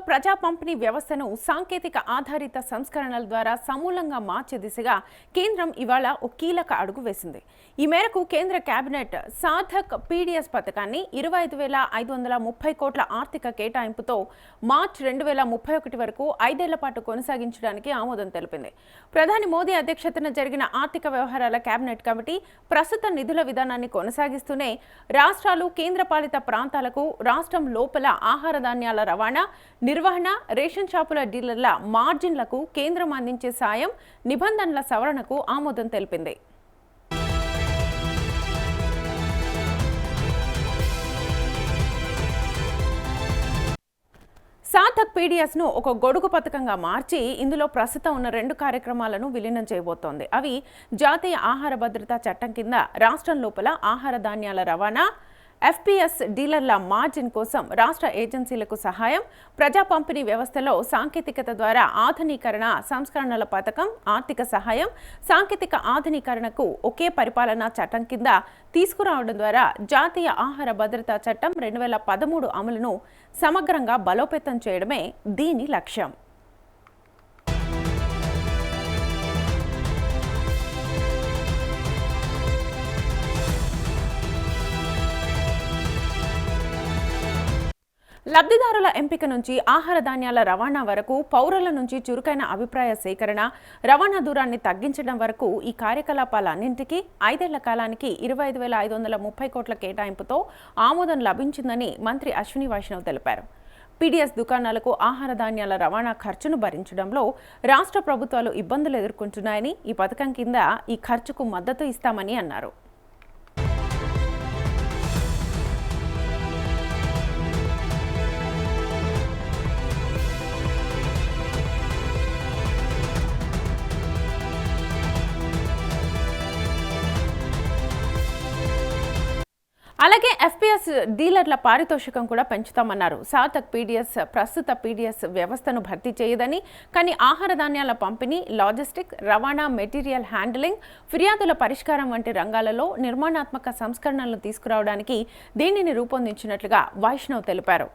ప్రజా పంపిణీ వ్యవస్థను సాంకేతిక ఆధారిత సంస్కరణల ద్వారా సమూలంగా మార్చే దిశగా కేంద్రం ఇవాళ ఒక కీలక అడుగు వేసింది. ఈ మేరకు కేంద్ర కేబినెట్ సాధక్ పీడీఎస్ పథకాన్ని 25,530 కోట్ల ఆర్థిక కేటాయింపుతో మార్చి 2031 వరకు 5 ఏళ్ల పాటు కొనసాగించడానికి ఆమోదం తెలిపింది. ప్రధాని మోదీ అధ్యక్షతన జరిగిన ఆర్థిక వ్యవహారాల కేబినెట్ కమిటీ ప్రస్తుత నిధుల విధానాన్ని కొనసాగిస్తూనే రాష్ట్రాలు, కేంద్రపాలిత ప్రాంతాలకు రాష్ట్రం లోపల ఆహార ధాన్యాల రవాణా, నిర్వహణ, రేషన్ షాపుల డీలర్ల మార్జిన్లకు కేంద్రం అందించే సాయం, నిబంధనల సవరణకు ఆమోదం తెలిపింది. సాధక్ పీడీఎస్ను ఒక గొడుగు పథకంగా మార్చి ఇందులో ప్రస్తుతం ఉన్న 2 కార్యక్రమాలను విలీనం చేయబోతోంది. అవి జాతీయ ఆహార భద్రతా చట్టం కింద రాష్ట్రం లోపల ఆహార ధాన్యాల రవాణా, ఎఫ్పీఎస్ డీలర్ల మార్జిన్ కోసం రాష్ట్ర ఏజెన్సీలకు సహాయం, ప్రజా పంపిణీ వ్యవస్థలో సాంకేతికత ద్వారా ఆధునీకరణ, సంస్కరణల పథకం, ఆర్థిక సహాయం, సాంకేతిక ఆధునీకరణకు ఒకే పరిపాలనా చట్టం కింద తీసుకురావడం ద్వారా జాతీయ ఆహార భద్రతా చట్టం 2013 అమలును సమగ్రంగా బలోపేతం చేయడమే దీని లక్ష్యం. లబ్ధిదారుల ఎంపిక నుంచి ఆహార ధాన్యాల రవాణా వరకు, పౌరుల నుంచి చురుకైన అభిప్రాయ సేకరణ, రవాణా దూరాన్ని తగ్గించడం వరకు ఈ కార్యకలాపాలన్నింటికీ 5 ఏళ్ల కాలానికి 25,530 కోట్ల కేటాయింపుతో ఆమోదం లభించిందని మంత్రి అశ్విని వైష్ణవ్ తెలిపారు. పీడీఎస్ దుకాణాలకు ఆహార ధాన్యాల రవాణా ఖర్చును భరించడంలో రాష్ట్ర ప్రభుత్వాలు ఇబ్బందులు ఎదుర్కొంటున్నాయని, ఈ పథకం కింద ఈ ఖర్చుకు మద్దతు ఇస్తామని అన్నారు. అలాగే ఎఫ్పీఎస్ డీలర్ల పారితోషికం కూడా పెంచుతామన్నారు. సాధక్ పీడీఎస్ ప్రస్తుత పీడీఎస్ వ్యవస్థను భర్తీ చేయదని, కానీ ఆహార ధాన్యాల పంపిణీ, లాజిస్టిక్, రవాణా, మెటీరియల్ హ్యాండ్లింగ్, ఫిర్యాదుల పరిష్కారం వంటి రంగాలలో నిర్మాణాత్మక సంస్కరణలను తీసుకురావడానికి దీనిని రూపొందించినట్లుగా వైష్ణవ్ తెలిపారు.